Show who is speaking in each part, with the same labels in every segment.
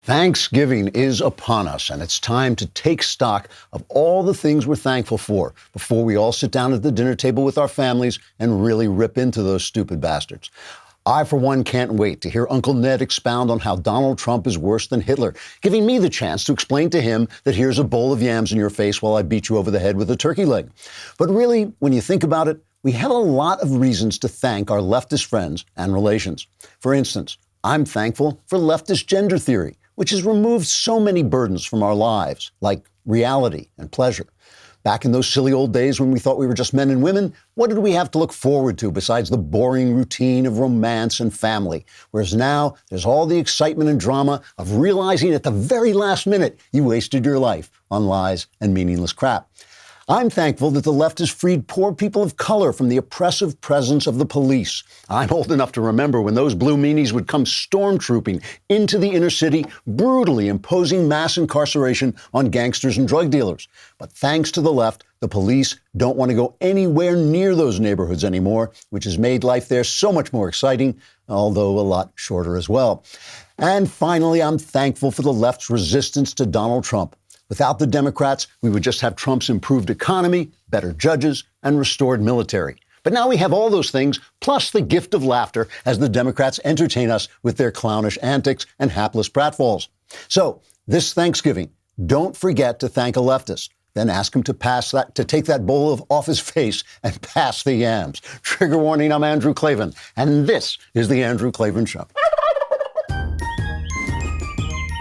Speaker 1: Thanksgiving is upon us, and it's time to take stock of all the things we're thankful for before we all sit down at the dinner table with our families and really rip into those stupid bastards. I, for one, can't wait to hear Uncle Ned expound on how Donald Trump is worse than Hitler, giving me the chance to explain to him that here's a bowl of yams in your face while I beat you over the head with a turkey leg. But really, when you think about it, we have a lot of reasons to thank our leftist friends and relations. For instance, I'm thankful for leftist gender theory, which has removed so many burdens from our lives, like reality and pleasure. Back in those silly old days when we thought we were just men and women, what did we have to look forward to besides the boring routine of romance and family? Whereas now, there's all the excitement and drama of realizing at the very last minute you wasted your life on lies and meaningless crap. I'm thankful that the left has freed poor people of color from the oppressive presence of the police. I'm old enough to remember when those blue meanies would come stormtrooping into the inner city, brutally imposing mass incarceration on gangsters and drug dealers. But thanks to the left, the police don't want to go anywhere near those neighborhoods anymore, which has made life there so much more exciting, although a lot shorter as well. And finally, I'm thankful for the left's resistance to Donald Trump. Without the Democrats, we would just have Trump's improved economy, better judges, and restored military. But now we have all those things, plus the gift of laughter as the Democrats entertain us with their clownish antics and hapless pratfalls. So, this Thanksgiving, don't forget to thank a leftist. Then ask him to take that bowl off his face and pass the yams. Trigger warning, I'm Andrew Klavan, and this is The Andrew Klavan Show.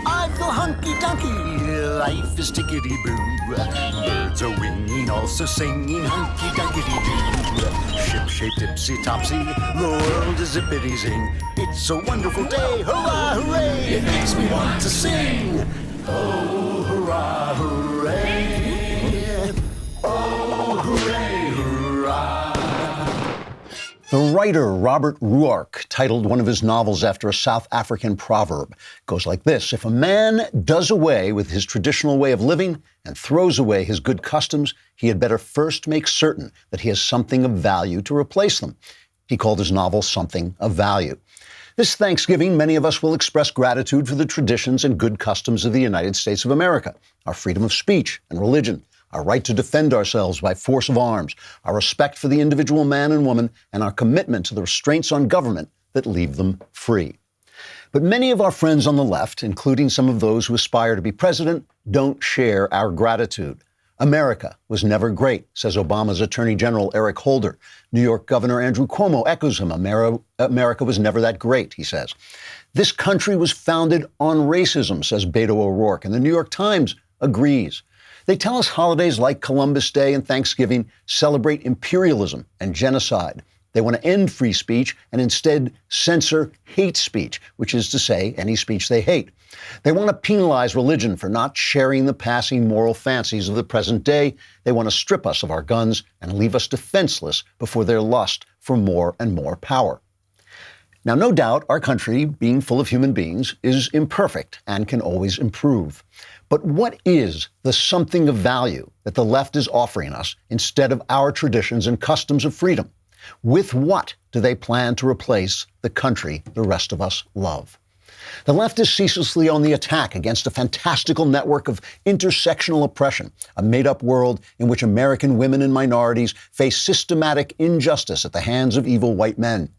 Speaker 2: I feel hunky-dunky. Life is tickety-boo. Birds are winging, also singing hunky-dunky-doo. Ship-shaped, ipsy-topsy, the world is zippity-zing. It's a wonderful day, hurrah, hooray! It makes me want to sing. Oh, hurrah, hooray! Oh, hooray, hurrah!
Speaker 1: The writer Robert Ruark titled one of his novels after a South African proverb. It goes like this: if a man does away with his traditional way of living and throws away his good customs, he had better first make certain that he has something of value to replace them. He called his novel Something of Value. This Thanksgiving, many of us will express gratitude for the traditions and good customs of the United States of America, our freedom of speech and religion, our right to defend ourselves by force of arms, our respect for the individual man and woman, and our commitment to the restraints on government that leave them free. But many of our friends on the left, including some of those who aspire to be president, don't share our gratitude. America was never great, says Obama's Attorney General Eric Holder. New York Governor Andrew Cuomo echoes him. America was never that great, he says. This country was founded on racism, says Beto O'Rourke, and the New York Times agrees. They tell us holidays like Columbus Day and Thanksgiving celebrate imperialism and genocide. They want to end free speech and instead censor hate speech, which is to say any speech they hate. They want to penalize religion for not sharing the passing moral fancies of the present day. They want to strip us of our guns and leave us defenseless before their lust for more and more power. Now, no doubt our country, being full of human beings, is imperfect and can always improve. But what is the something of value that the left is offering us instead of our traditions and customs of freedom? With what do they plan to replace the country the rest of us love? The left is ceaselessly on the attack against a fantastical network of intersectional oppression, a made-up world in which American women and minorities face systematic injustice at the hands of evil white men.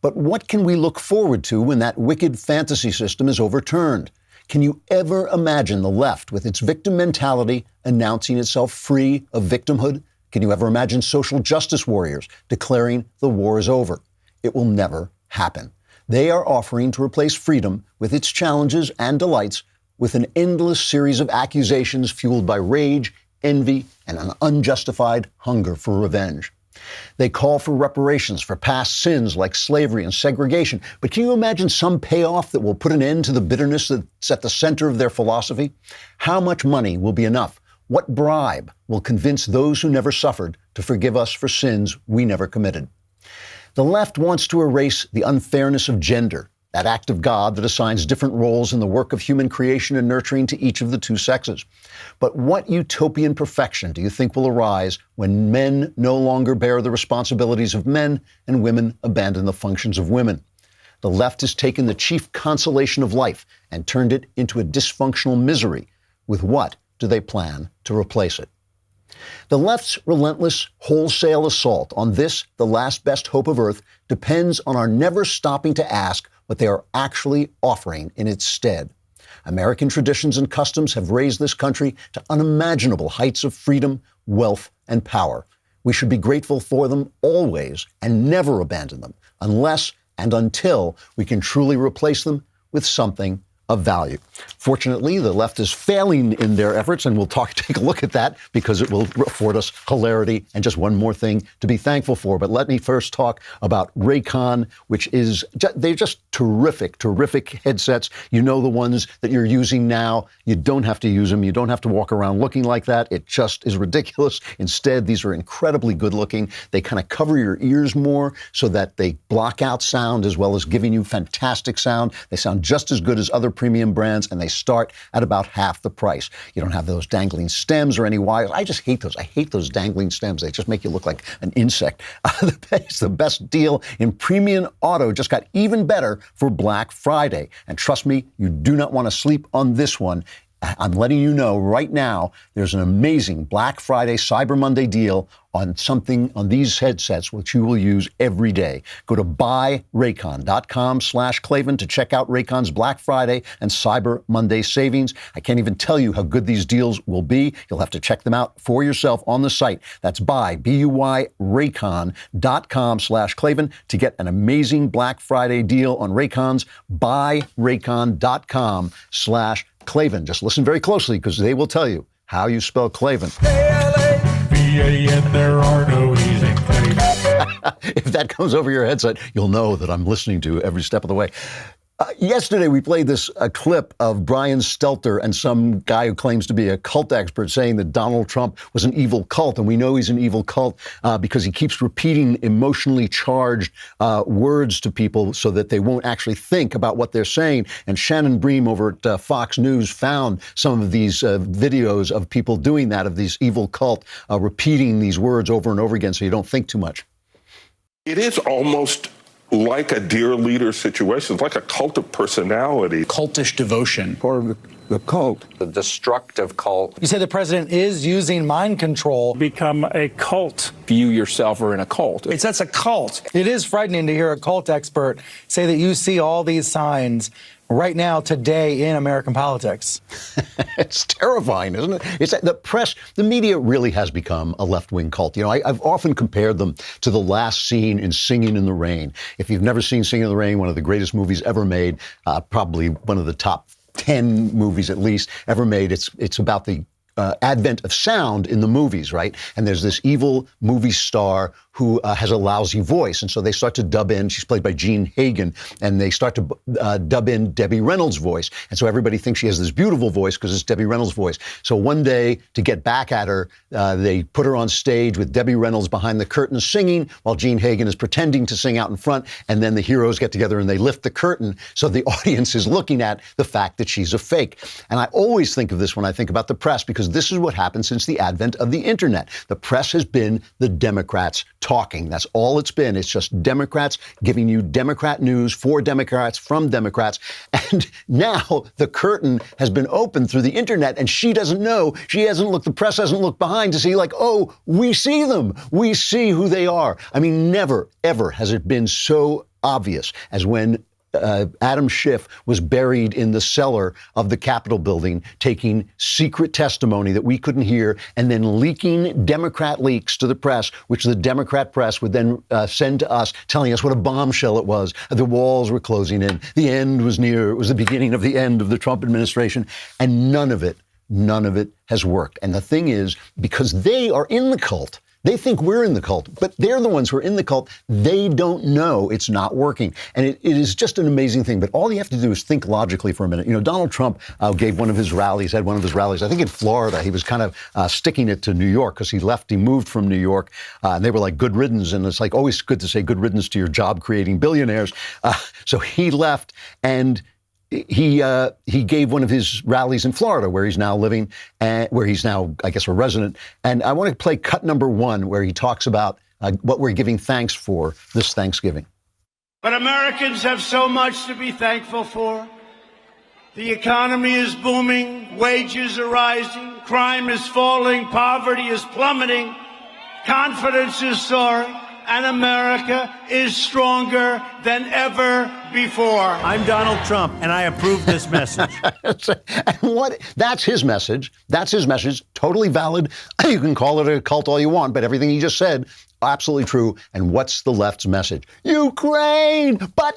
Speaker 1: But what can we look forward to when that wicked fantasy system is overturned? Can you ever imagine the left, with its victim mentality, announcing itself free of victimhood? Can you ever imagine social justice warriors declaring the war is over? It will never happen. They are offering to replace freedom with its challenges and delights with an endless series of accusations fueled by rage, envy, and an unjustified hunger for revenge. They call for reparations for past sins like slavery and segregation. But can you imagine some payoff that will put an end to the bitterness that's at the center of their philosophy? How much money will be enough? What bribe will convince those who never suffered to forgive us for sins we never committed? The left wants to erase the unfairness of gender, that act of God that assigns different roles in the work of human creation and nurturing to each of the two sexes. But what utopian perfection do you think will arise when men no longer bear the responsibilities of men and women abandon the functions of women? The left has taken the chief consolation of life and turned it into a dysfunctional misery. With what do they plan to replace it? The left's relentless wholesale assault on this, the last best hope of Earth, depends on our never stopping to ask what they are actually offering in its stead. American traditions and customs have raised this country to unimaginable heights of freedom, wealth, and power. We should be grateful for them always and never abandon them unless and until we can truly replace them with something of value. Fortunately, the left is failing in their efforts, and we'll take a look at that because it will afford us hilarity and just one more thing to be thankful for. But let me first talk about Raycon, which is, they're just terrific headsets. You know the ones that you're using now. You don't have to use them. You don't have to walk around looking like that. It just is ridiculous. Instead, these are incredibly good looking. They kind of cover your ears more so that they block out sound as well as giving you fantastic sound. They sound just as good as other premium brands, and they start at about half the price. You don't have those dangling stems or any wires. I just hate those. I hate those dangling stems. They just make you look like an insect. It's the best deal in premium auto. Just got even better for Black Friday. And trust me, you do not want to sleep on this one. I'm letting you know right now, there's an amazing Black Friday, Cyber Monday deal on these headsets, which you will use every day. Go to buyraycon.com/Klavan to check out Raycon's Black Friday and Cyber Monday savings. I can't even tell you how good these deals will be. You'll have to check them out for yourself on the site. That's buyraycon.com/Klavan to get an amazing Black Friday deal on Raycon's buyraycon.com/Klavan. Just listen very closely because they will tell you how you spell Klavan.
Speaker 3: K-L-A-V-A-N, there are no E's in Klavan.
Speaker 1: If that comes over your headset, you'll know that I'm listening to every step of the way. Yesterday, we played this clip of Brian Stelter and some guy who claims to be a cult expert saying that Donald Trump was an evil cult. And we know he's an evil cult because he keeps repeating emotionally charged words to people so that they won't actually think about what they're saying. And Shannon Bream over at Fox News found some of these videos of people doing that, of these evil cult, repeating these words over and over again so you don't think too much.
Speaker 4: It is almost like a dear leader situation. It's like a cult of personality.
Speaker 5: Cultish devotion.
Speaker 6: Part of the cult.
Speaker 7: The destructive cult.
Speaker 8: You say the president is using mind control.
Speaker 3: Become a cult.
Speaker 6: You yourself are in a cult.
Speaker 3: That's a cult.
Speaker 8: It is frightening to hear a cult expert say that you see all these signs right now, today, in American politics.
Speaker 1: It's terrifying, isn't it? It's the press, the media really has become a left-wing cult. You know, I've often compared them to the last scene in Singing in the Rain. If you've never seen Singing in the Rain, one of the greatest movies ever made, probably one of the top 10 movies at least ever made. It's about the advent of sound in the movies, right? And there's this evil movie star who has a lousy voice. And so they start to dub in, she's played by Jean Hagen, and they start to dub in Debbie Reynolds' voice. And so everybody thinks she has this beautiful voice because it's Debbie Reynolds' voice. So one day, to get back at her, they put her on stage with Debbie Reynolds behind the curtain singing while Jean Hagen is pretending to sing out in front. And then the heroes get together and they lift the curtain so the audience is looking at the fact that she's a fake. And I always think of this when I think about the press, because this is what happened since the advent of the internet. The press has been the Democrats talking. That's all it's been. It's just Democrats giving you Democrat news for Democrats from Democrats. And now the curtain has been opened through the internet, and she doesn't know. She hasn't looked, the press hasn't looked behind to see, like, oh, we see them. We see who they are. I mean, never, ever has it been so obvious as when Adam Schiff was buried in the cellar of the Capitol building, taking secret testimony that we couldn't hear, and then leaking Democrat leaks to the press, which the Democrat press would then send to us, telling us what a bombshell it was. The walls were closing in. The end was near. It was the beginning of the end of the Trump administration. And none of it has worked. And the thing is, because they are in the cult, they think we're in the cult, but they're the ones who are in the cult. They don't know it's not working. And it is just an amazing thing. But all you have to do is think logically for a minute. You know, Donald Trump gave one of his rallies, I think in Florida. He was kind of sticking it to New York because he moved from New York. And they were like, good riddance. And it's like always good to say good riddance to your job-creating billionaires. So he left, and he gave one of his rallies in Florida, where he's now living, and where he's now, I guess, a resident. And I want to play cut number 1, where he talks about what we're giving thanks for this Thanksgiving.
Speaker 5: But Americans have so much to be thankful for. The economy is booming, wages are rising, crime is falling, poverty is plummeting, confidence is soaring, and America is stronger than ever before.
Speaker 9: I'm Donald Trump, and I approve this message.
Speaker 1: And that's his message. That's his message. Totally valid. You can call it a cult all you want, but everything he just said, absolutely true. And what's the left's message? Ukraine! But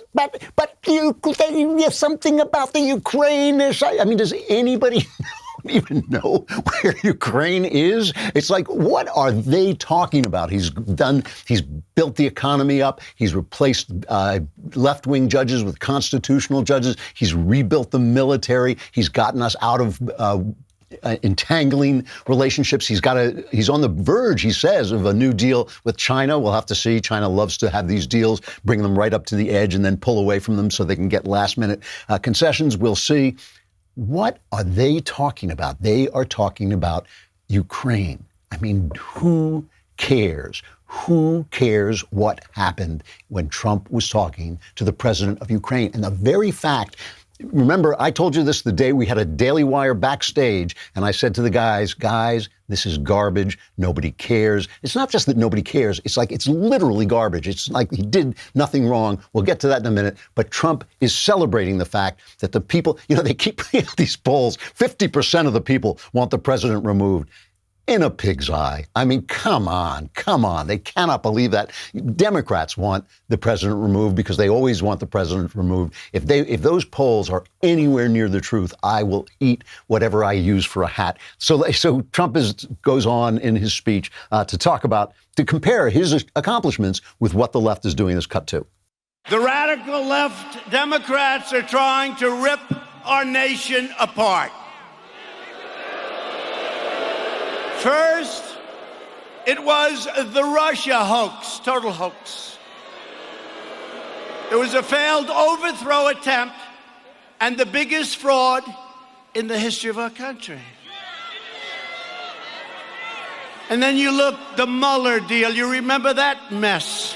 Speaker 1: something about the Ukraine. I mean, does anybody even know where Ukraine is? It's like, what are they talking about? He's built the economy up. He's replaced left-wing judges with constitutional judges. He's rebuilt the military. He's gotten us out of entangling relationships. He's on the verge, he says, of a new deal with China. We'll have to see. China loves to have these deals, bring them right up to the edge and then pull away from them so they can get last-minute concessions. We'll see. What are they talking about? They are talking about Ukraine. I mean, who cares? Who cares what happened when Trump was talking to the president of Ukraine? And the very fact, remember, I told you this the day we had a Daily Wire backstage, and I said to the guys, this is garbage. Nobody cares. It's not just that nobody cares. It's like it's literally garbage. It's like he did nothing wrong. We'll get to that in a minute. But Trump is celebrating the fact that the people, they keep putting out these polls. 50% of the people want the president removed. In a pig's eye. I mean, come on. They cannot believe that. Democrats want the president removed because they always want the president removed. If those polls are anywhere near the truth, I will eat whatever I use for a hat. So Trump goes on in his speech to compare his accomplishments with what the left is doing. This cut two.
Speaker 5: The radical left Democrats are trying to rip our nation apart. First, it was the Russia hoax, total hoax. It was a failed overthrow attempt and the biggest fraud in the history of our country. And then you look, the Mueller deal, you remember that mess?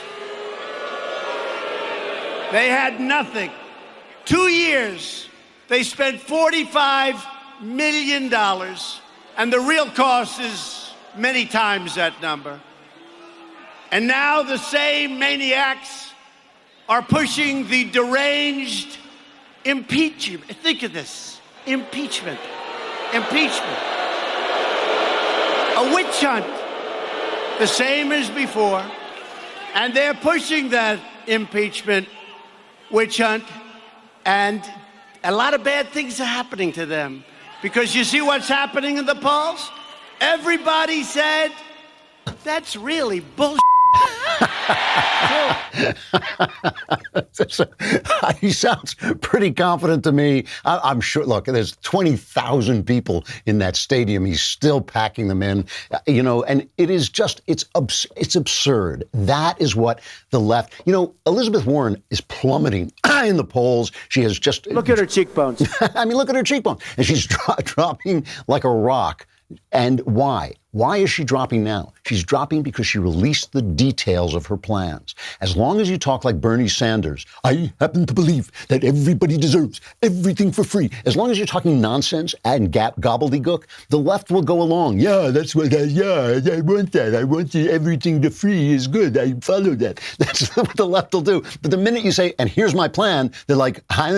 Speaker 5: They had nothing. 2 years, they spent $45 million. And the real cost is many times that number. And now the same maniacs are pushing the deranged impeachment. Think of this. Impeachment. A witch hunt. The same as before. And they're pushing that impeachment witch hunt. And a lot of bad things are happening to them. Because you see what's happening in the polls? Everybody said, that's really bullshit.
Speaker 1: He sounds pretty confident to me. I'm sure, look, there's 20,000 people in that stadium. He's still packing them in, and it is just, it's absurd. That is what the left, Elizabeth Warren is plummeting in the polls. She has just...
Speaker 9: Look at her cheekbones.
Speaker 1: I mean, look at her cheekbones. And she's dropping like a rock. And why? Why is she dropping now? She's dropping because she released the details of her plans. As long as you talk like Bernie Sanders, I happen to believe that everybody deserves everything for free. As long as you're talking nonsense and gobbledygook, the left will go along. Yeah, that's what I want that. I want everything to free is good. I follow that. That's what the left will do. But the minute you say, and here's my plan, they're like, how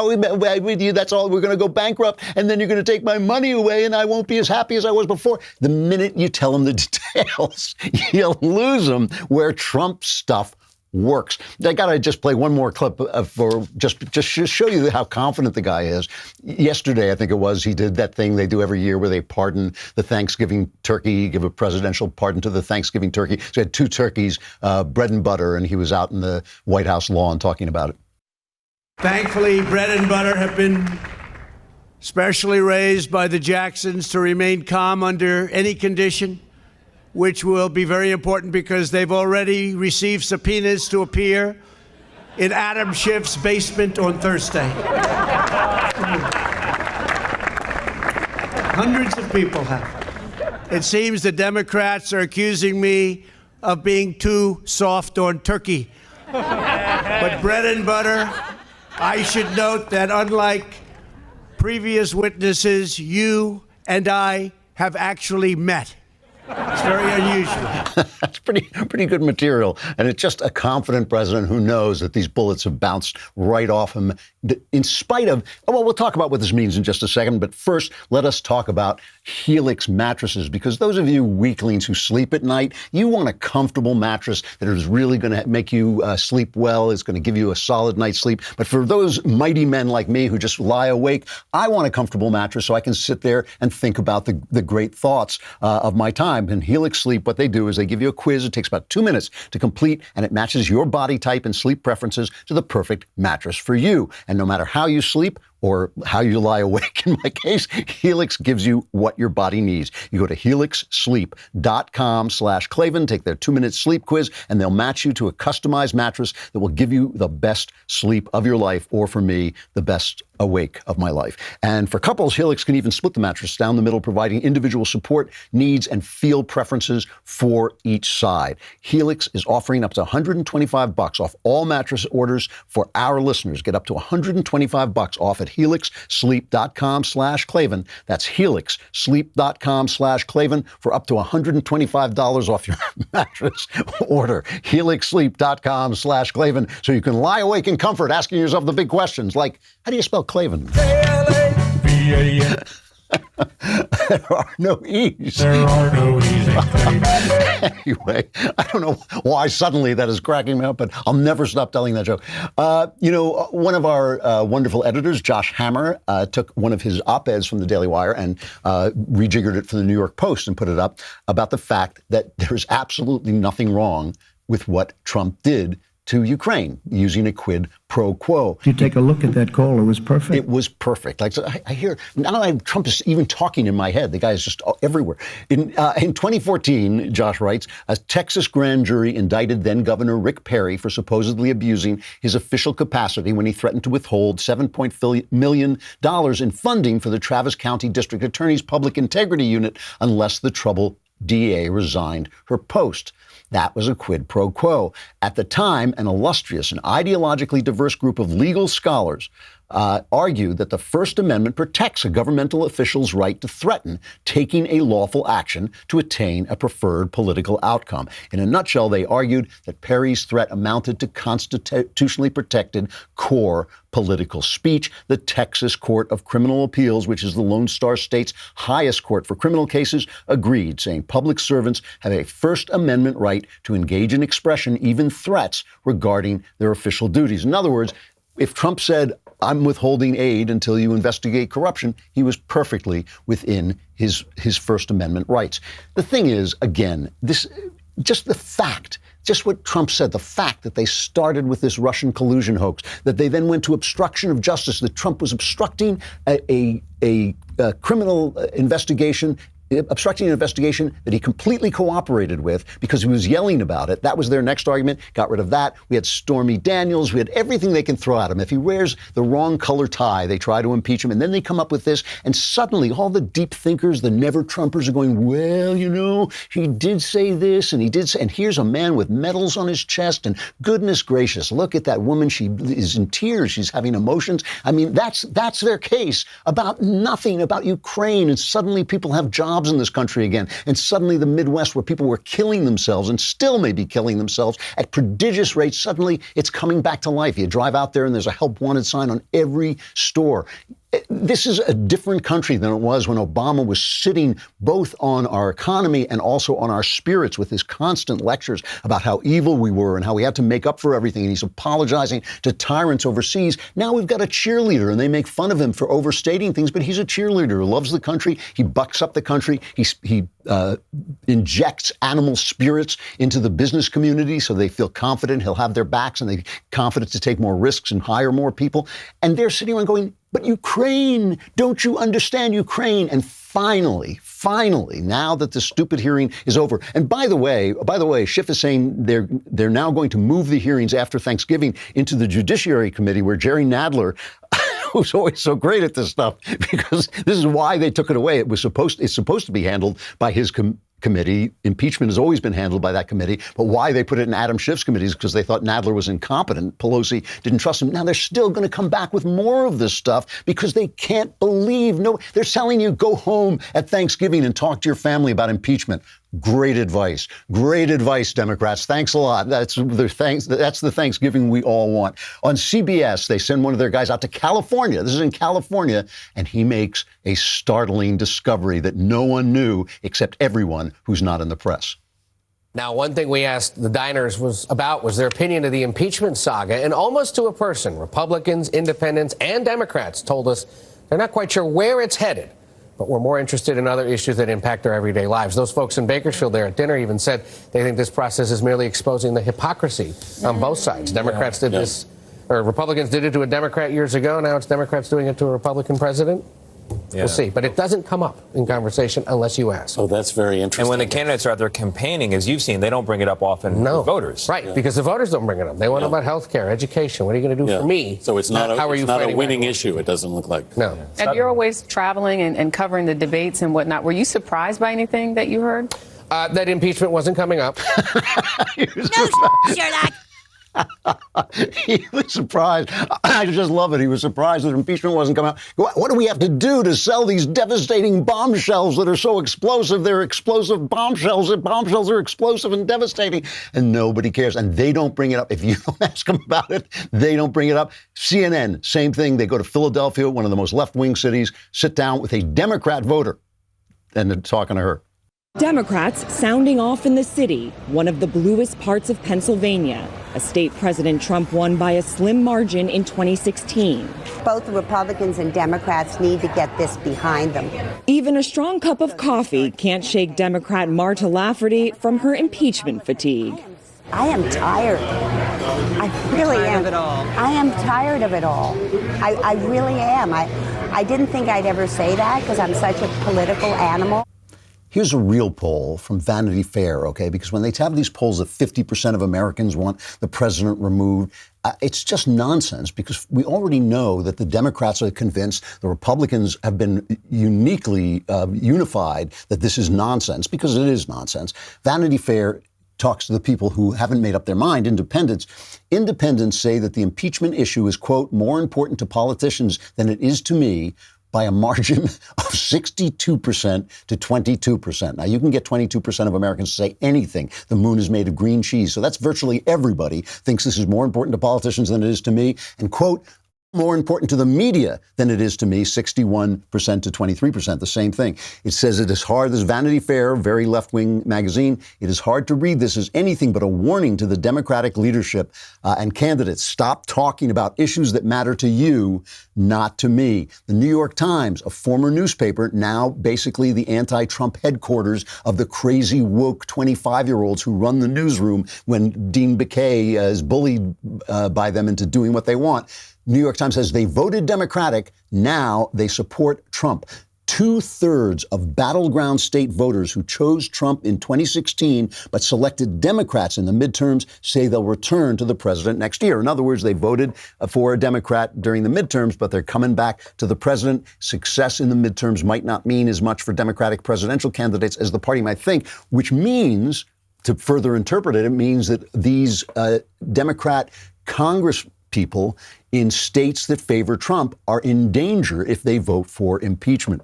Speaker 1: with you? That's all. We're going to go bankrupt, and then you're going to take my money away, and I won't be as happy as I was before. The minute you tell them the details, you'll lose them where Trump stuff works. I got to just play one more clip for just show you how confident the guy is. Yesterday, I think it was, he did that thing they do every year where they pardon the Thanksgiving turkey, give a presidential pardon to the Thanksgiving turkey. So he had 2 turkeys, bread and butter, and he was out in the White House lawn talking about it.
Speaker 5: Thankfully, bread and butter have been specially raised by the Jacksons to remain calm under any condition, which will be very important because they've already received subpoenas to appear in Adam Schiff's basement on Thursday. Hundreds of people have. It seems the Democrats are accusing me of being too soft on turkey. But bread and butter, I should note that unlike previous witnesses, you and I have actually met. It's very unusual.
Speaker 1: That's pretty good material. And it's just a confident president who knows that these bullets have bounced right off him in spite of, well, we'll talk about what this means in just a second. But first, let us talk about Helix mattresses, because those of you weaklings who sleep at night, you want a comfortable mattress that is really going to make you sleep well. It's going to give you a solid night's sleep. But for those mighty men like me who just lie awake, I want a comfortable mattress so I can sit there and think about the great thoughts of my time. And Helix Sleep, what they do is they give you a quiz. It takes about 2 minutes to complete, and it matches your body type and sleep preferences to the perfect mattress for you. And no matter how you sleep or how you lie awake, in my case, Helix gives you what your body needs. You go to helixsleep.com/Klavan, take their 2-minute sleep quiz, and they'll match you to a customized mattress that will give you the best sleep of your life, or for me, the best awake of my life. And for couples, Helix can even split the mattress down the middle, providing individual support, needs, and feel preferences for each side. Helix is offering up to $125 off all mattress orders for our listeners. Get up to $125 off at helixsleep.com/Klavan. That's helixsleep.com/Klavan for up to $125 off your mattress order. helixsleep.com/Klavan, so you can lie awake in comfort asking yourself the big questions like, how do you spell Klavan?
Speaker 3: Klavan.
Speaker 1: There are no E's.
Speaker 3: There are no E's in Klavan.
Speaker 1: Anyway, I don't know why suddenly that is cracking me up, but I'll never stop telling that joke. One of our wonderful editors, Josh Hammer, took one of his op-eds from the Daily Wire and rejiggered it for the New York Post and put it up about the fact that there's absolutely nothing wrong with what Trump did to Ukraine using a quid pro quo.
Speaker 10: If you take a look at that call, it was perfect.
Speaker 1: It was perfect. Like, so I hear, now Trump is even talking in my head. The guy is just everywhere. In 2014, Josh writes, a Texas grand jury indicted then-Governor Rick Perry for supposedly abusing his official capacity when he threatened to withhold $7.4 million in funding for the Travis County District Attorney's Public Integrity Unit unless the troubled DA resigned her post. That was a quid pro quo. At the time, an illustrious and ideologically diverse group of legal scholars argued that the First Amendment protects a governmental official's right to threaten taking a lawful action to attain a preferred political outcome. In a nutshell, they argued that Perry's threat amounted to constitutionally protected core political speech. The Texas Court of Criminal Appeals, which is the Lone Star State's highest court for criminal cases, agreed, saying public servants have a First Amendment right to engage in expression, even threats, regarding their official duties. In other words, if Trump said, I'm withholding aid until you investigate corruption, he was perfectly within his First Amendment rights. The thing is, again, just what Trump said, the fact that they started with this Russian collusion hoax, that they then went to obstruction of justice, that Trump was obstructing a criminal investigation, obstructing an investigation that he completely cooperated with because he was yelling about it. That was their next argument. Got rid of that. We had Stormy Daniels. We had everything they can throw at him. If he wears the wrong color tie, they try to impeach him. And then they come up with this. And suddenly all the deep thinkers, the never Trumpers are going, well, he did say this and he did say, and here's a man with medals on his chest. And goodness gracious, look at that woman. She is in tears. She's having emotions. I mean, that's their case about nothing, about Ukraine. And suddenly people have jobs in this country again. And suddenly the Midwest, where people were killing themselves and still may be killing themselves at prodigious rates, suddenly it's coming back to life. You drive out there and there's a help wanted sign on every store. This is a different country than it was when Obama was sitting both on our economy and also on our spirits with his constant lectures about how evil we were and how we had to make up for everything. And he's apologizing to tyrants overseas. Now we've got a cheerleader and they make fun of him for overstating things, but he's a cheerleader who loves the country. He bucks up the country. He injects animal spirits into the business community so they feel confident he'll have their backs and they're confident to take more risks and hire more people. And they're sitting around going, but Ukraine, don't you understand Ukraine? And finally, now that the stupid hearing is over, and by the way, Schiff is saying they're now going to move the hearings after Thanksgiving into the Judiciary Committee, where Jerry Nadler, who's always so great at this stuff, because this is why they took it away. It's supposed to be handled by his committee. Impeachment has always been handled by that committee. But why they put it in Adam Schiff's committees because they thought Nadler was incompetent. Pelosi didn't trust him. Now they're still going to come back with more of this stuff because they can't believe. No, they're telling you go home at Thanksgiving and talk to your family about impeachment. Great advice. Great advice, Democrats. Thanks a lot. That's the Thanksgiving we all want. On CBS, they send one of their guys out to California. This is in California. And he makes a startling discovery that no one knew except everyone who's not in the press.
Speaker 11: Now, one thing we asked the diners was their opinion of the impeachment saga. And almost to a person, Republicans, independents, and Democrats told us they're not quite sure where it's headed. But we're more interested in other issues that impact our everyday lives. Those folks in Bakersfield there at dinner even said they think this process is merely exposing the hypocrisy on both sides. Democrats did this, or Republicans did it to a Democrat years ago. Now it's Democrats doing it to a Republican president. We'll see. But it doesn't come up in conversation unless you ask.
Speaker 12: Oh, that's very interesting.
Speaker 13: And when the candidates are out there campaigning, as you've seen, they don't bring it up often with voters.
Speaker 11: Right, because the voters don't bring it up. They want to know about health care, education. What are you going to do for me?
Speaker 12: So it's not a winning issue, it doesn't look like.
Speaker 11: No.
Speaker 14: And you're always traveling and covering the debates and whatnot. Were you surprised by anything that you heard?
Speaker 11: That impeachment wasn't coming up.
Speaker 14: Sherlock.
Speaker 1: He was surprised. I just love it. He was surprised that impeachment wasn't coming out. What do we have to do to sell these devastating bombshells that are so explosive? They're explosive bombshells. Bombshells are explosive and devastating. And nobody cares. And they don't bring it up. If you don't ask them about it, they don't bring it up. CNN, same thing. They go to Philadelphia, one of the most left-wing cities, sit down with a Democrat voter, and they're talking to her.
Speaker 15: Democrats sounding off in the city, one of the bluest parts of Pennsylvania, a state President Trump won by a slim margin in 2016.
Speaker 16: Both the Republicans and Democrats need to get this behind them.
Speaker 15: Even a strong cup of coffee can't shake Democrat Marta Lafferty from her impeachment fatigue.
Speaker 16: I am tired. I really am. I am tired of it all. I really am. I didn't think I'd ever say that because I'm such a political animal.
Speaker 1: Here's a real poll from Vanity Fair, okay? Because when they have these polls that 50% of Americans want the president removed, it's just nonsense because we already know that the Democrats are convinced, the Republicans have been uniquely unified that this is nonsense because it is nonsense. Vanity Fair talks to the people who haven't made up their mind, independents. Independents say that the impeachment issue is, quote, more important to politicians than it is to me, by a margin of 62% to 22%. Now, you can get 22% of Americans to say anything. The moon is made of green cheese. So that's virtually everybody thinks this is more important to politicians than it is to me. And, quote, more important to the media than it is to me, 61% to 23%, the same thing. It says it is hard, this Vanity Fair, very left-wing magazine, it is hard to read this as anything but a warning to the Democratic leadership and candidates. Stop talking about issues that matter to you, not to me. The New York Times, a former newspaper, now basically the anti-Trump headquarters of the crazy woke 25-year-olds who run the newsroom when Dean Baquet is bullied by them into doing what they want. New York Times says they voted Democratic. Now they support Trump. 2/3 of battleground state voters who chose Trump in 2016 but selected Democrats in the midterms say they'll return to the president next year. In other words, they voted for a Democrat during the midterms, but they're coming back to the president. Success in the midterms might not mean as much for Democratic presidential candidates as the party might think, which means, to further interpret it, it means that these Democrat Congress people in states that favor Trump are in danger if they vote for impeachment.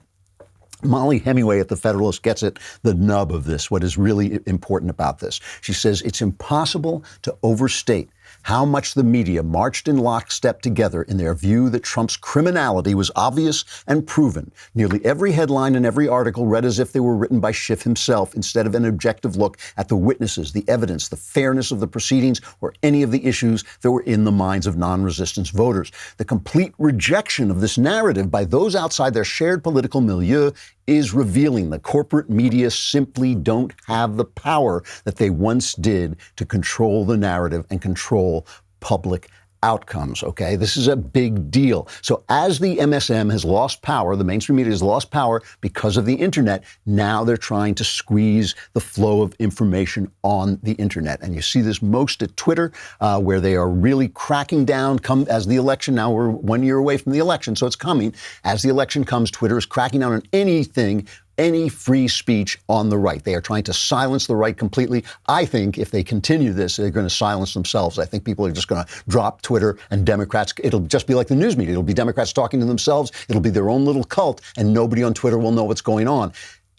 Speaker 1: Molly Hemingway at the Federalist gets at the nub of this, what is really important about this. She says it's impossible to overstate how much the media marched in lockstep together in their view that Trump's criminality was obvious and proven. Nearly every headline and every article read as if they were written by Schiff himself instead of an objective look at the witnesses, the evidence, the fairness of the proceedings, or any of the issues that were in the minds of non-resistance voters. The complete rejection of this narrative by those outside their shared political milieu is revealing. The corporate media simply don't have the power that they once did to control the narrative and control public outcomes, okay? This is a big deal. So as the MSM has lost power, the mainstream media has lost power because of the internet, now they're trying to squeeze the flow of information on the internet. And you see this most at Twitter, where they are really cracking down as the election. Now we're 1 year away from the election, so it's coming. As the election comes, Twitter is cracking down on anything any free speech on the right. They are trying to silence the right completely. I think if they continue this, they're going to silence themselves. I think people are just going to drop Twitter, and Democrats, it'll just be like the news media. It'll be Democrats talking to themselves. It'll be their own little cult, and nobody on Twitter will know what's going on.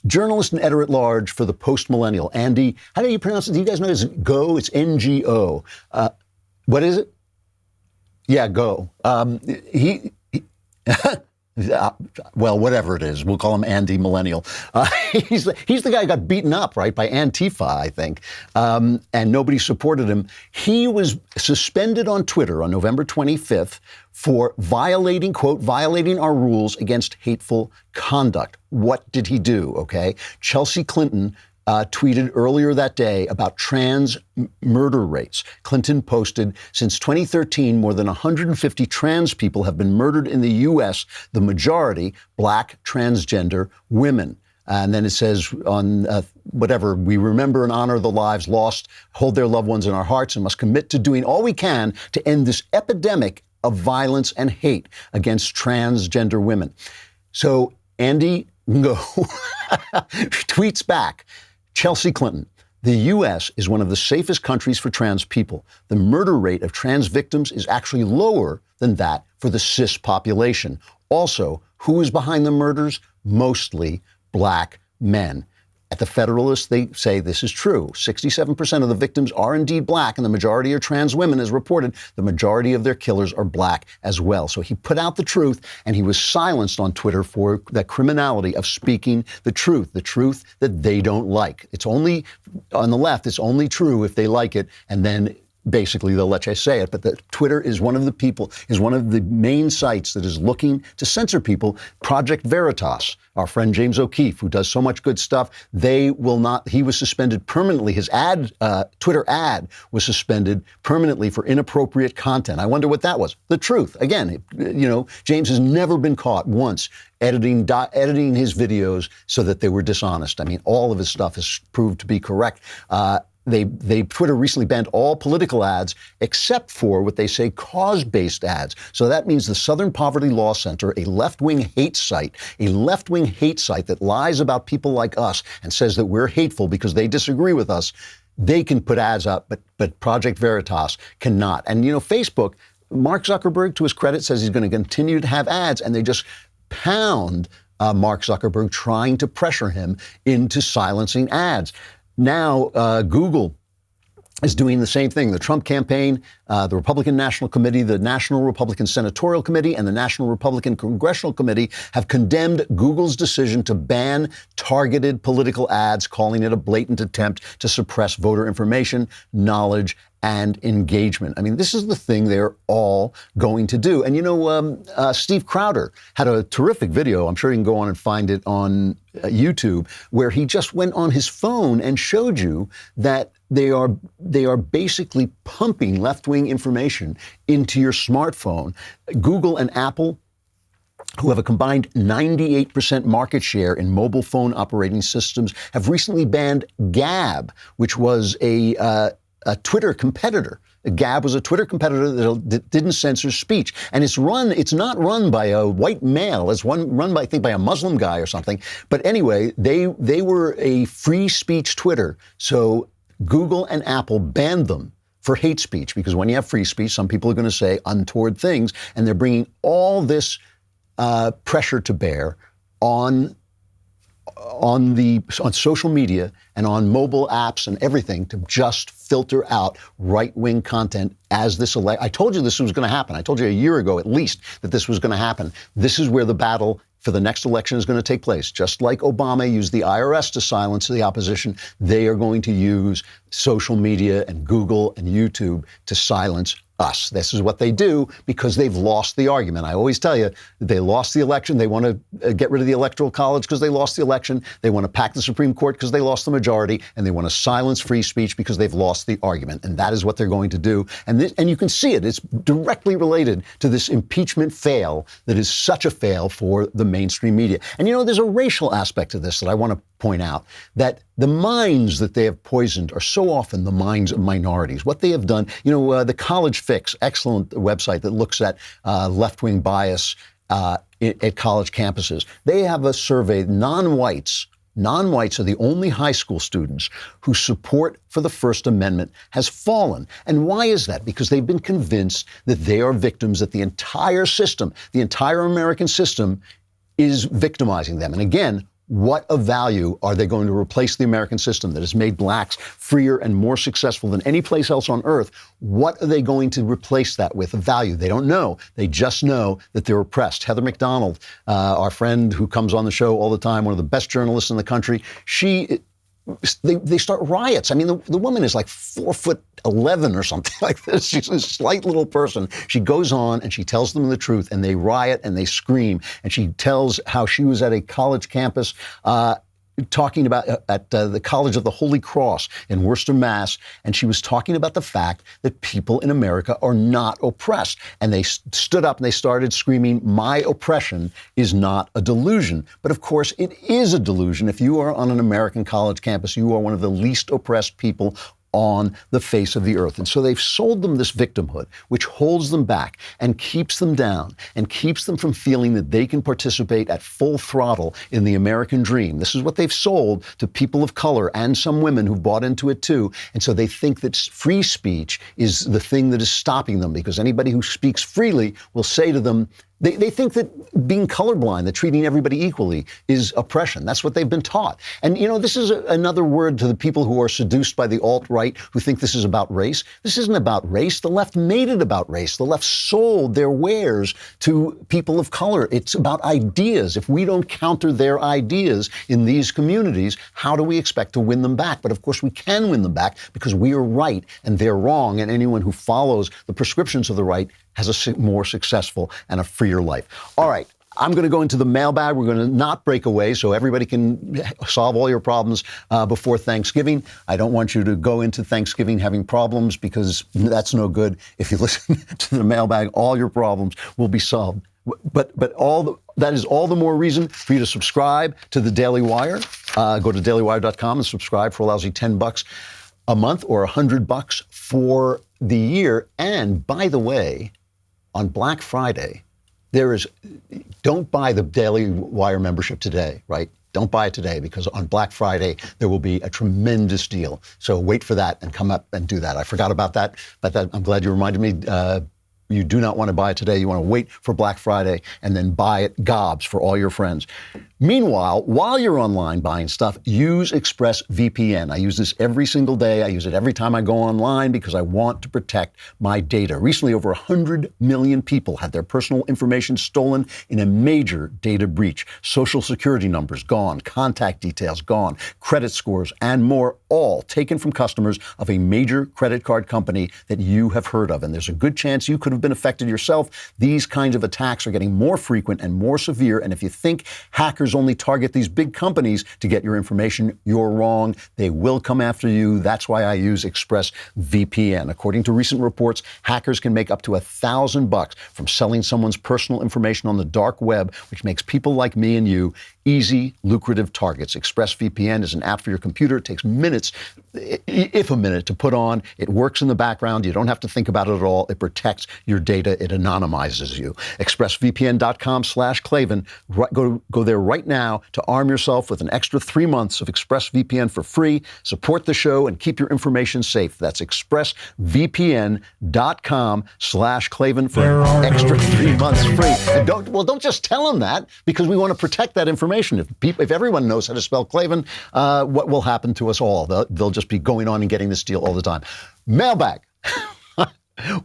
Speaker 1: Journalist and editor-at-large for the Post-Millennial, Andy, how do you pronounce it? Do you guys know it's Go? It's Ngo. What is it? Yeah, Go. Well, whatever it is, we'll call him Andy Millennial. He's the guy who got beaten up, right, by Antifa, I think, and nobody supported him. He was suspended on Twitter on November 25th for violating, quote, violating our rules against hateful conduct. What did he do, okay? Chelsea Clinton tweeted earlier that day about trans murder rates. Clinton posted, since 2013, more than 150 trans people have been murdered in the U.S., the majority Black transgender women. And then it says on whatever, we remember and honor the lives lost, hold their loved ones in our hearts, and must commit to doing all we can to end this epidemic of violence and hate against transgender women. So Andy Ngo tweets back, Chelsea Clinton, the U.S. is one of the safest countries for trans people. The murder rate of trans victims is actually lower than that for the cis population. Also, who is behind the murders? Mostly Black men. At the Federalist, they say this is true. 67% of the victims are indeed Black, and the majority are trans women, as reported. The majority of their killers are Black as well. So he put out the truth, and he was silenced on Twitter for that criminality of speaking the truth that they don't like. It's only, on the left, it's only true if they like it, and then basically they'll let you say it. But Twitter is one of the main sites that is looking to censor people. Project Veritas, our friend James O'Keefe, who does so much good stuff, he was suspended permanently. His Twitter ad was suspended permanently for inappropriate content. I wonder what that was. The truth. Again, James has never been caught once editing his videos so that they were dishonest. I mean, all of his stuff has proved to be correct. Twitter recently banned all political ads except for what they say cause-based ads. So that means the Southern Poverty Law Center, a left-wing hate site that lies about people like us and says that we're hateful because they disagree with us, they can put ads up, but Project Veritas cannot. And Facebook, Mark Zuckerberg, to his credit, says he's going to continue to have ads, and they just pound Mark Zuckerberg, trying to pressure him into silencing ads. Now, Google is doing the same thing. The Trump campaign, the Republican National Committee, the National Republican Senatorial Committee, and the National Republican Congressional Committee have condemned Google's decision to ban targeted political ads, calling it a blatant attempt to suppress voter information, knowledge, and engagement. I mean, this is the thing they're all going to do. And Steve Crowder had a terrific video. I'm sure you can go on and find it on YouTube, where he just went on his phone and showed you that they are basically pumping left-wing information into your smartphone. Google and Apple, who have a combined 98% market share in mobile phone operating systems, have recently banned Gab, which was a Twitter competitor. Gab was a Twitter competitor that didn't censor speech. And it's not run by a white male. It's run by, I think, by a Muslim guy or something. But anyway, they were a free speech Twitter. So Google and Apple banned them for hate speech, because when you have free speech, some people are going to say untoward things. And they're bringing all this pressure to bear on social media and on mobile apps and everything to just filter out right-wing content as this I told you this was going to happen. I told you a year ago at least that this was going to happen. This is where the battle for the next election is going to take place. Just like Obama used the IRS to silence the opposition, they are going to use social media and Google and YouTube to silence us. This is what they do because they've lost the argument. I always tell you, they lost the election. They want to get rid of the Electoral College because they lost the election. They want to pack the Supreme Court because they lost the majority. And they want to silence free speech because they've lost the argument. And that is what they're going to do. And you can see it. It's directly related to this impeachment fail that is such a fail for the mainstream media. And there's a racial aspect to this that I want to point out, that the minds that they have poisoned are so often the minds of minorities. What they have done, the College Fix, excellent website that looks at left-wing bias at college campuses. They have a survey, non-whites are the only high school students whose support for the First Amendment has fallen. And why is that? Because they've been convinced that they are victims, that the entire system, the entire American system is victimizing them. And again, what of value are they going to replace the American system that has made blacks freer and more successful than any place else on earth? What are they going to replace that with of value? They don't know. They just know that they're oppressed. Heather McDonald, our friend who comes on the show all the time, one of the best journalists in the country, they start riots. I mean, the woman is like 4'11" or something like this. She's a slight little person. She goes on and she tells them the truth, and they riot and they scream. And she tells how she was at a college campus talking about at the College of the Holy Cross in Worcester, Mass. And she was talking about the fact that people in America are not oppressed. And they stood up and they started screaming, "My oppression is not a delusion." But of course, it is a delusion. If you are on an American college campus, you are one of the least oppressed people on the face of the earth. And so they've sold them this victimhood, which holds them back and keeps them down and keeps them from feeling that they can participate at full throttle in the American dream. This is what they've sold to people of color and some women who've bought into it too. And so they think that free speech is the thing that is stopping them, because anybody who speaks freely will say to them, they think that being colorblind, that treating everybody equally is oppression. That's what they've been taught. And, you know, this is another word to the people who are seduced by the alt-right, who think this is about race. This isn't about race. The left made it about race. The left sold their wares to people of color. It's about ideas. If we don't counter their ideas in these communities, how do we expect to win them back? But of course, we can win them back because we are right and they're wrong. And anyone who follows the prescriptions of the right has a more successful and a freer life. All right, I'm going to go into the mailbag. We're going to not break away so everybody can solve all your problems before Thanksgiving. I don't want you to go into Thanksgiving having problems, because that's no good. If you listen to the mailbag, all your problems will be solved. But that is all the more reason for you to subscribe to the Daily Wire. Go to dailywire.com and subscribe for a lousy $10 a month or $100 for the year. And by the way, on Black Friday, don't buy the Daily Wire membership today, right? Don't buy it today, because on Black Friday, there will be a tremendous deal. So wait for that and come up and do that. I forgot about that, but I'm glad you reminded me. You do not want to buy it today. You want to wait for Black Friday and then buy it gobs for all your friends. Meanwhile, while you're online buying stuff, use ExpressVPN. I use this every single day. I use it every time I go online because I want to protect my data. Recently, over 100 million people had their personal information stolen in a major data breach. Social security numbers gone, contact details gone, credit scores, and more, all taken from customers of a major credit card company that you have heard of. And there's a good chance you could have been affected yourself. These kinds of attacks are getting more frequent and more severe. And if you think hackers only target these big companies to get your information, you're wrong. They will come after you. That's why I use ExpressVPN. According to recent reports, hackers can make up to $1,000 from selling someone's personal information on the dark web, which makes people like me and you easy, lucrative targets. ExpressVPN is an app for your computer. It takes minutes, if a minute, to put on. It works in the background. You don't have to think about it at all. It protects your data. It anonymizes you. ExpressVPN.com/Klavan. Go there right now to arm yourself with an extra 3 months of ExpressVPN for free. Support the show and keep your information safe. That's ExpressVPN.com/Klavan for an extra 3 months free. And don't just tell them that, because we want to protect that information. If everyone knows how to spell Klavan, what will happen to us all? They'll just be going on and getting this deal all the time. Mailbag.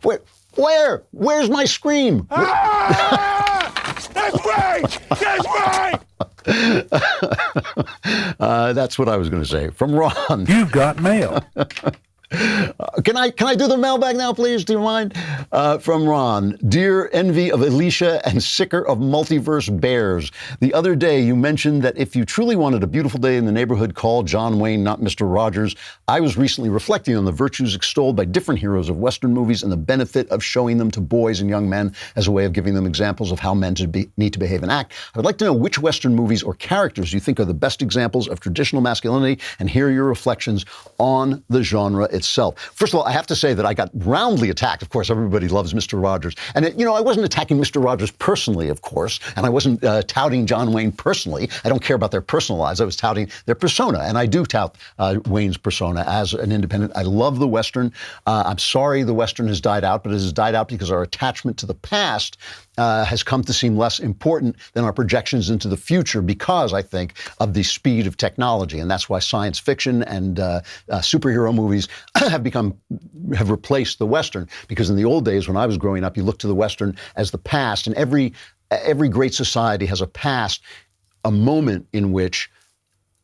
Speaker 1: Where's my scream?
Speaker 3: That's right! That's right!
Speaker 1: That's what I was going to say. From Ron.
Speaker 3: You've got mail.
Speaker 1: Can I do the mailbag now, please? Do you mind? From Ron. Dear envy of Alicia and sicker of multiverse bears. The other day you mentioned that if you truly wanted a beautiful day in the neighborhood, call John Wayne, not Mr. Rogers. I was recently reflecting on the virtues extolled by different heroes of Western movies and the benefit of showing them to boys and young men as a way of giving them examples of how men need to behave and act. I would like to know which Western movies or characters you think are the best examples of traditional masculinity, and hear your reflections on the genre itself. itself. First of all, I have to say that I got roundly attacked. Of course, everybody loves Mr. Rogers. And, I wasn't attacking Mr. Rogers personally, of course, and I wasn't touting John Wayne personally. I don't care about their personal lives. I was touting their persona, and I do tout Wayne's persona as an independent. I love the Western. I'm sorry the Western has died out, but it has died out because our attachment to the past has come to seem less important than our projections into the future because, I think, of the speed of technology. And that's why science fiction and superhero movies have replaced the Western. Because in the old days, when I was growing up, you looked to the Western as the past. And every great society has a past, a moment in which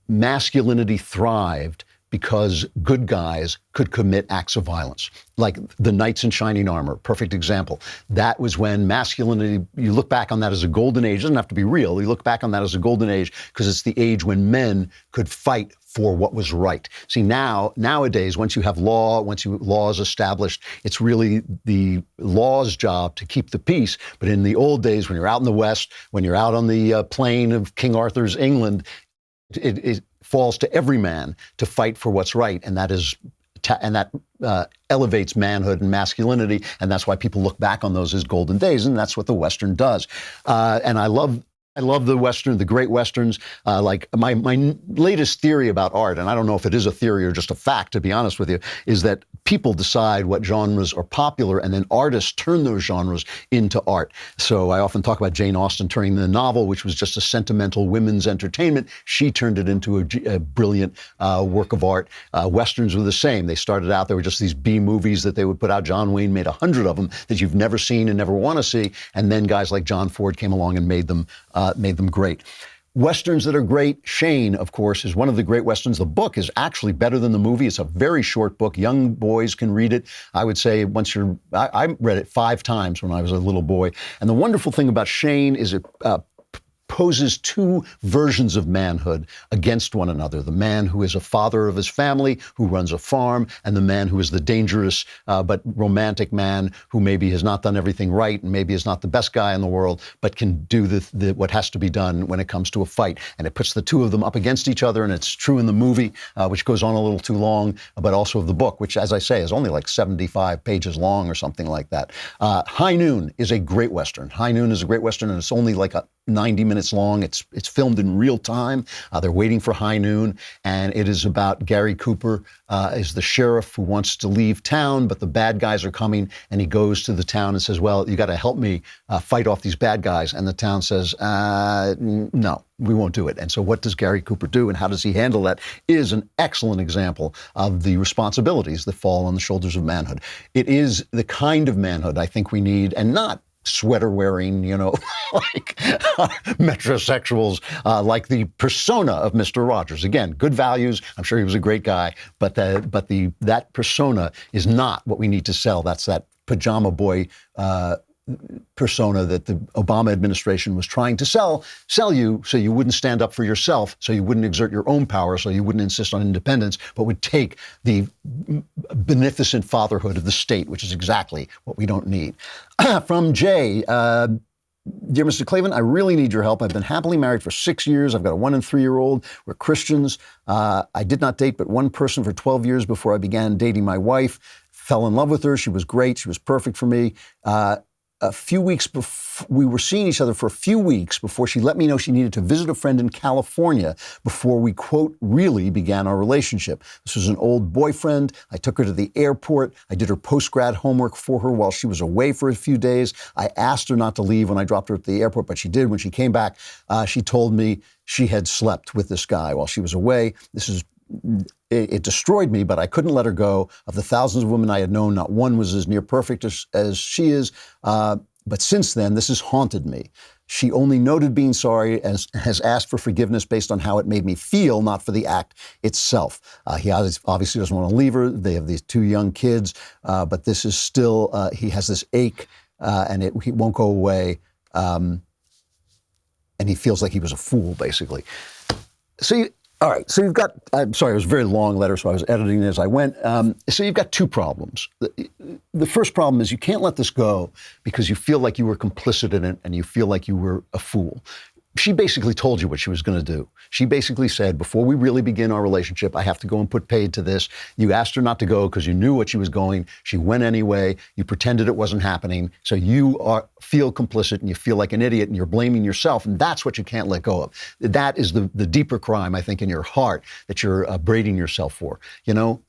Speaker 1: masculinity thrived because good guys could commit acts of violence, like the knights in shining armor, perfect example. That was when masculinity, you look back on that as a golden age. It doesn't have to be real. You look back on that as a golden age because it's the age when men could fight for what was right. See, nowadays, once you have law is established, it's really the law's job to keep the peace. But in the old days, when you're out in the West, when you're out on the plain of King Arthur's England, it falls to every man to fight for what's right, and that elevates manhood and masculinity, and that's why people look back on those as golden days, and that's what the Western does. And I love the Western, the great Westerns. Like my latest theory about art, and I don't know if it is a theory or just a fact, to be honest with you, is that people decide what genres are popular, and then artists turn those genres into art. So I often talk about Jane Austen turning the novel, which was just a sentimental women's entertainment. She turned it into a brilliant work of art. Westerns were the same. They started out, they were just these B movies that they would put out. John Wayne made 100 of them that you've never seen and never want to see. And then guys like John Ford came along and made them great. Westerns that are great. Shane, of course, is one of the great Westerns. The book is actually better than the movie. It's a very short book. Young boys can read it. I would say I read it 5 times when I was a little boy. And the wonderful thing about Shane is it poses 2 versions of manhood against one another. The man who is a father of his family, who runs a farm, and the man who is the dangerous but romantic man who maybe has not done everything right and maybe is not the best guy in the world, but can do what has to be done when it comes to a fight. And it puts the 2 of them up against each other, and it's true in the movie, which goes on a little too long, but also of the book, which, as I say, is only like 75 pages long or something like that. High Noon is a great Western. High Noon is a great Western, and it's only like 90 minutes long. It's filmed in real time. They're waiting for high noon, and it is about Gary Cooper is the sheriff who wants to leave town, but the bad guys are coming, and he goes to the town and says, well, you got to help me fight off these bad guys. And the town says, no, we won't do it. And so what does Gary Cooper do, and how does he handle that is an excellent example of the responsibilities that fall on the shoulders of manhood. It is the kind of manhood I think we need, and not sweater wearing, like metrosexuals, like the persona of Mr. Rogers. Again, good values. I'm sure he was a great guy, but that persona is not what we need to sell. That's that pajama boy persona that the Obama administration was trying to sell you, so you wouldn't stand up for yourself, so you wouldn't exert your own power, so you wouldn't insist on independence, but would take the beneficent fatherhood of the state, which is exactly what we don't need. From Jay, dear Mr. Klavan, I really need your help. I've been happily married for 6 years. I've got a 1- and 3-year-old. We're Christians. I did not date but one person for 12 years before I began dating my wife. Fell in love with her. She was great. She was perfect for me. A few weeks before, we were seeing each other for a few weeks before she let me know she needed to visit a friend in California before we, quote, really began our relationship. This was an old boyfriend. I took her to the airport. I did her post-grad homework for her while she was away for a few days. I asked her not to leave when I dropped her at the airport, but she did. When she came back, she told me she had slept with this guy while she was away. It destroyed me, but I couldn't let her go. Of the thousands of women I had known, not one was as near perfect as she is. But since then, this has haunted me. She only noted being sorry and has asked for forgiveness based on how it made me feel, not for the act itself. He obviously doesn't want to leave her. They have these 2 young kids, but this is still, he has this ache, and he won't go away. And he feels like he was a fool, basically. All right, so you've got, I'm sorry, it was a very long letter, so I was editing it as I went. So you've got 2 problems. The first problem is you can't let this go because you feel like you were complicit in it and you feel like you were a fool. she basically told you what she was going to do. She basically said, before we really begin our relationship, I have to go and put paid to this. You asked her not to go because you knew what she was going. She went anyway. You pretended it wasn't happening. So you feel complicit and you feel like an idiot and you're blaming yourself. And that's what you can't let go of. That is the deeper crime, I think, in your heart that you're braiding yourself for. You know,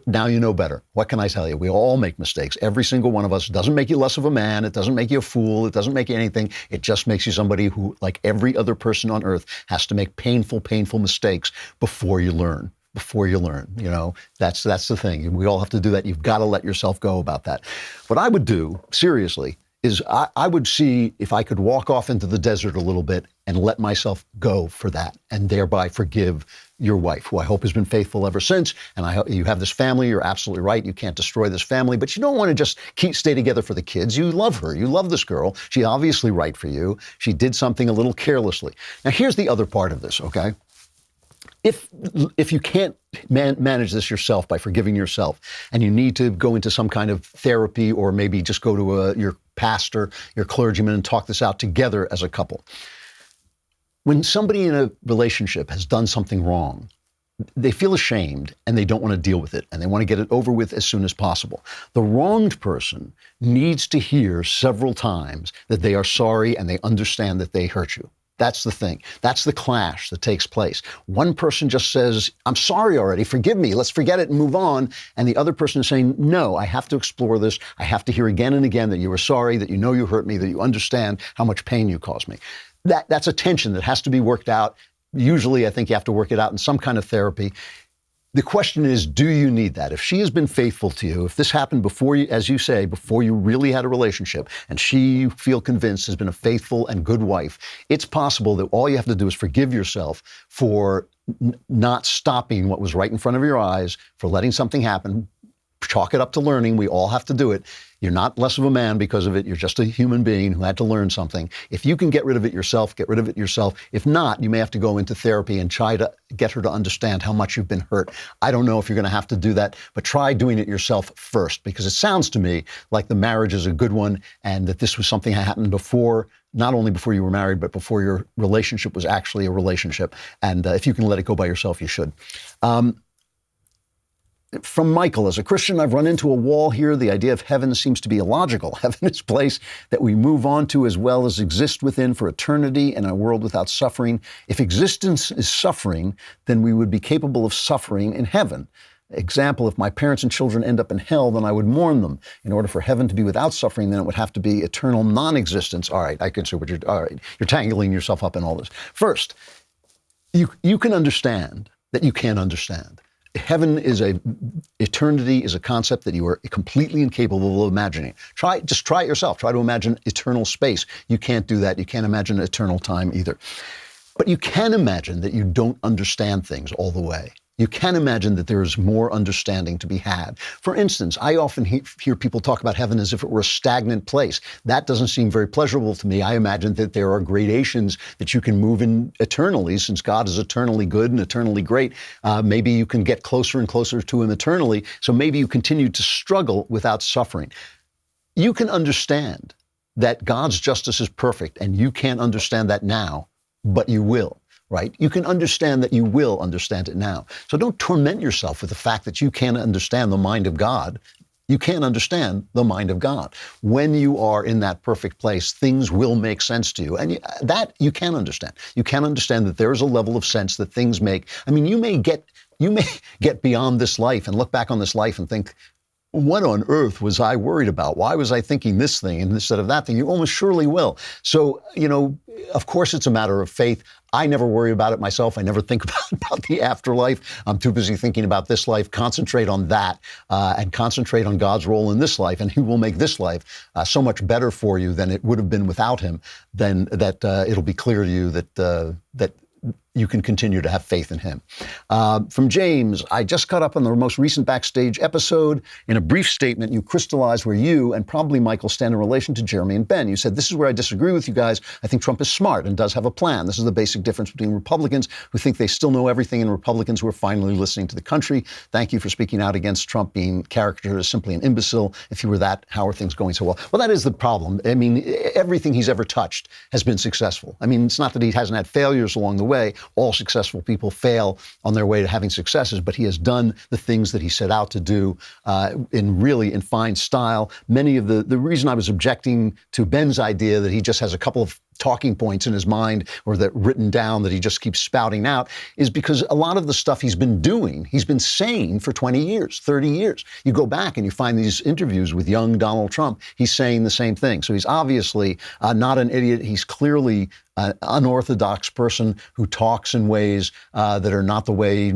Speaker 1: now you know better. What can I tell you? We all make mistakes. Every single one of us. It doesn't make you less of a man. It doesn't make you a fool. It doesn't make you anything. It just makes you somebody who, like every other person on earth, has to make painful, painful mistakes before you learn. Before you learn, you know, that's the thing. We all have to do that. You've got to let yourself go about that. What I would do, seriously, is I would see if I could walk off into the desert a little bit and let myself go for that, and thereby forgive your wife, who I hope has been faithful ever since. And I hope you have this family. You're absolutely right. You can't destroy this family, but you don't want to just stay together for the kids. You love her. You love this girl. She's obviously right for you. She did something a little carelessly. Now, here's the other part of this, okay? If you can't manage this yourself by forgiving yourself, and you need to go into some kind of therapy, or maybe just go to your pastor, your clergyman, and talk this out together as a couple. When somebody in a relationship has done something wrong, they feel ashamed and they don't want to deal with it, and they want to get it over with as soon as possible. The wronged person needs to hear several times that they are sorry and they understand that they hurt you. That's the thing. That's the clash that takes place. One person just says, I'm sorry already, forgive me, let's forget it and move on. And the other person is saying, no, I have to explore this. I have to hear again and again that you were sorry, that you know you hurt me, that you understand how much pain you caused me. That's a tension that has to be worked out. Usually, I think you have to work it out in some kind of therapy. The question is, do you need that? If she has been faithful to you, if this happened before you, as you say, before you really had a relationship, and she, you feel convinced, has been a faithful and good wife, it's possible that all you have to do is forgive yourself for not stopping what was right in front of your eyes, for letting something happen. Chalk it up to learning. We all have to do it. You're not less of a man because of it. You're just a human being who had to learn something. If you can get rid of it yourself, get rid of it yourself. If not, you may have to go into therapy and try to get her to understand how much you've been hurt. I don't know if you're going to have to do that, but try doing it yourself first, because it sounds to me like the marriage is a good one, and that this was something that happened before, not only before you were married, but before your relationship was actually a relationship. And if you can let it go by yourself, you should. From Michael, as a Christian, I've run into a wall here. The idea of heaven seems to be illogical. Heaven is a place that we move on to as well as exist within for eternity in a world without suffering. If existence is suffering, then we would be capable of suffering in heaven. Example, if my parents and children end up in hell, then I would mourn them. In order for heaven to be without suffering, then it would have to be eternal non-existence. All right, I can see what you're, all right, you're tangling yourself up in all this. First, you can understand that you can't understand. Heaven is eternity is a concept that you are completely incapable of imagining. Just try it yourself. Try to imagine eternal space. You can't do that. You can't imagine eternal time either. But you can imagine that you don't understand things all the way. You can imagine that there is more understanding to be had. For instance, I often hear people talk about heaven as if it were a stagnant place. That doesn't seem very pleasurable to me. I imagine that there are gradations that you can move in eternally. Since God is eternally good and eternally great, maybe you can get closer and closer to him eternally. So maybe you continue to struggle without suffering. You can understand that God's justice is perfect, and you can't understand that now, but you will. Right? You can understand that you will understand it now. So don't torment yourself with the fact that you can't understand the mind of God. You can't understand the mind of God. When you are in that perfect place, things will make sense to you. And that you can understand. You can understand that there is a level of sense that things make. I mean, you may get beyond this life and look back on this life and think, what on earth was I worried about? Why was I thinking this thing instead of that thing? You almost surely will. So, of course, it's a matter of faith. I never worry about it myself. I never think about the afterlife. I'm too busy thinking about this life. Concentrate on that and concentrate on God's role in this life. And he will make this life so much better for you than it would have been without him. Then that it'll be clear to you that you can continue to have faith in him. From James, I just caught up on the most recent Backstage episode. In a brief statement, you crystallized where you and probably Michael stand in relation to Jeremy and Ben. You said, this is where I disagree with you guys. I think Trump is smart and does have a plan. This is the basic difference between Republicans who think they still know everything and Republicans who are finally listening to the country. Thank you for speaking out against Trump being characterized as simply an imbecile. If he were that, how are things going so well? Well, that is the problem. I mean, everything he's ever touched has been successful. I mean, it's not that he hasn't had failures along the way. All successful people fail on their way to having successes, but he has done the things that he set out to do in fine style. Many of the reason I was objecting to Ben's idea that he just has a couple of talking points in his mind or that written down that he just keeps spouting out is because a lot of the stuff he's been doing, he's been saying for 20 years, 30 years. You go back and you find these interviews with young Donald Trump, he's saying the same thing. So he's obviously not an idiot. He's clearly an unorthodox person who talks in ways that are not the way,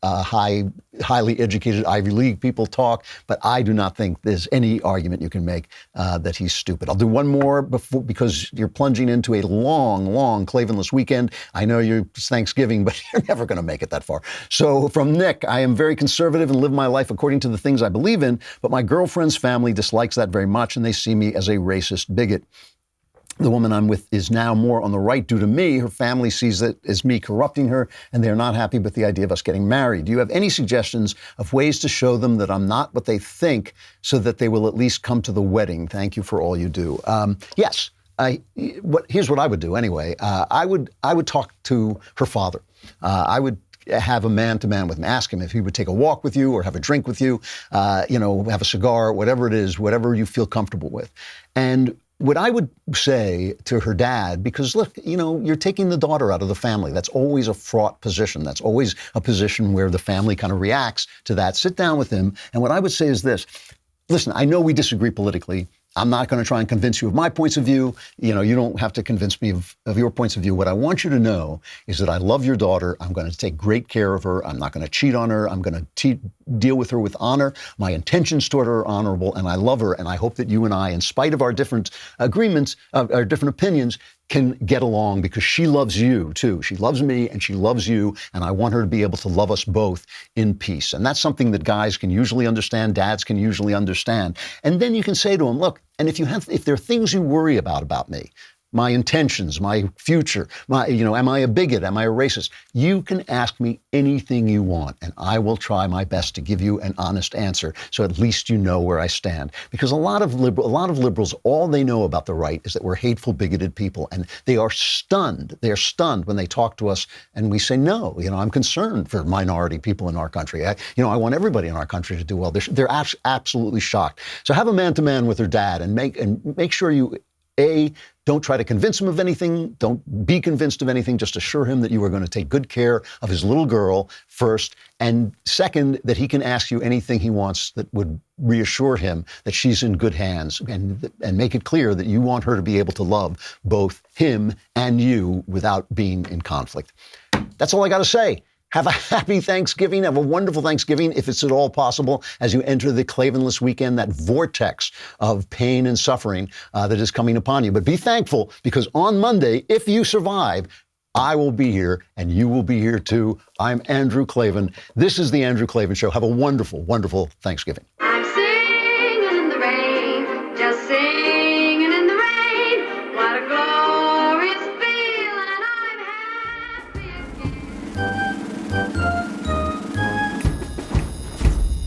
Speaker 1: highly educated Ivy League people talk. But I do not think there's any argument you can make that he's stupid. I'll do one more because you're plunging into a long Klavanless weekend. I know it's Thanksgiving, but you're never going to make it that far. So from Nick, I am very conservative and live my life according to the things I believe in, but my girlfriend's family dislikes that very much and they see me as a racist bigot. The woman I'm with is now more on the right due to me. Her family sees it as me corrupting her, and they're not happy with the idea of us getting married. Do you have any suggestions of ways to show them that I'm not what they think so that they will at least come to the wedding? Thank you for all you do. Yes. Here's what I would do anyway. I would talk to her father. I would have a man-to-man with him. Ask him if he would take a walk with you or have a drink with you, have a cigar, whatever it is, whatever you feel comfortable with. And what I would say to her dad, because look, you're taking the daughter out of the family. That's always a fraught position. That's always a position where the family kind of reacts to that. Sit down with him. And what I would say is this. Listen, I know we disagree politically. I'm not going to try and convince you of my points of view. You don't have to convince me of your points of view. What I want you to know is that I love your daughter. I'm going to take great care of her. I'm not going to cheat on her. I'm going to deal with her with honor. My intentions toward her are honorable, and I love her. And I hope that you and I, in spite of our different agreements, our different opinions, can get along because she loves you too. She loves me and she loves you. And I want her to be able to love us both in peace. And that's something that guys can usually understand. Dads can usually understand. And then you can say to him, look, and if there are things you worry about me, my intentions, my future, am I a bigot? Am I a racist? You can ask me anything you want, and I will try my best to give you an honest answer, so at least you know where I stand. Because a lot of liberals, all they know about the right is that we're hateful, bigoted people, and they are stunned. They are stunned when they talk to us, and we say, no, I'm concerned for minority people in our country. I want everybody in our country to do well. They're absolutely shocked. So have a man-to-man with her dad, and make sure you, don't try to convince him of anything. Don't be convinced of anything. Just assure him that you are going to take good care of his little girl first. And second, that he can ask you anything he wants that would reassure him that she's in good hands, and make it clear that you want her to be able to love both him and you without being in conflict. That's all I got to say. Have a happy Thanksgiving. Have a wonderful Thanksgiving, if it's at all possible, as you enter the Klavanless weekend, that vortex of pain and suffering that is coming upon you. But be thankful, because on Monday, if you survive, I will be here and you will be here too. I'm Andrew Klavan. This is The Andrew Klavan Show. Have a wonderful, wonderful Thanksgiving.
Speaker 17: I'm singing in the rain, just singing in the rain. What a glorious feeling, and I'm happy again.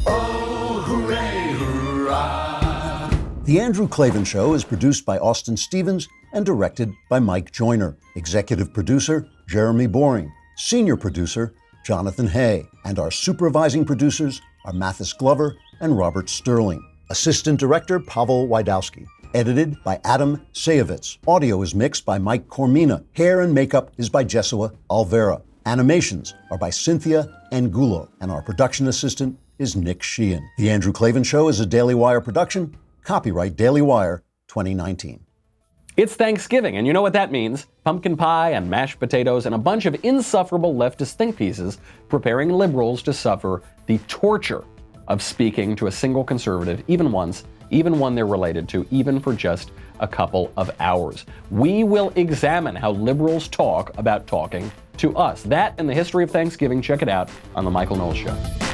Speaker 2: Oh, hooray, hurrah.
Speaker 1: The Andrew Klavan Show is produced by Austin Stevens and directed by Mike Joyner. Executive producer, Jeremy Boring. Senior producer, Jonathan Hay. And our supervising producers are Mathis Glover and Robert Sterling. Assistant director, Pavel Wydowski. Edited by Adam Sayevitz. Audio is mixed by Mike Cormina. Hair and makeup is by Jesua Alvera. Animations are by Cynthia Angulo. And our production assistant is Nick Sheehan. The Andrew Klavan Show is a Daily Wire production. Copyright Daily Wire 2019.
Speaker 18: It's Thanksgiving, and you know what that means. Pumpkin pie and mashed potatoes and a bunch of insufferable leftist think pieces preparing liberals to suffer the torture of speaking to a single conservative, even once, even one they're related to, even for just a couple of hours. We will examine how liberals talk about talking to us. That and the history of Thanksgiving. Check it out on The Michael Knowles Show.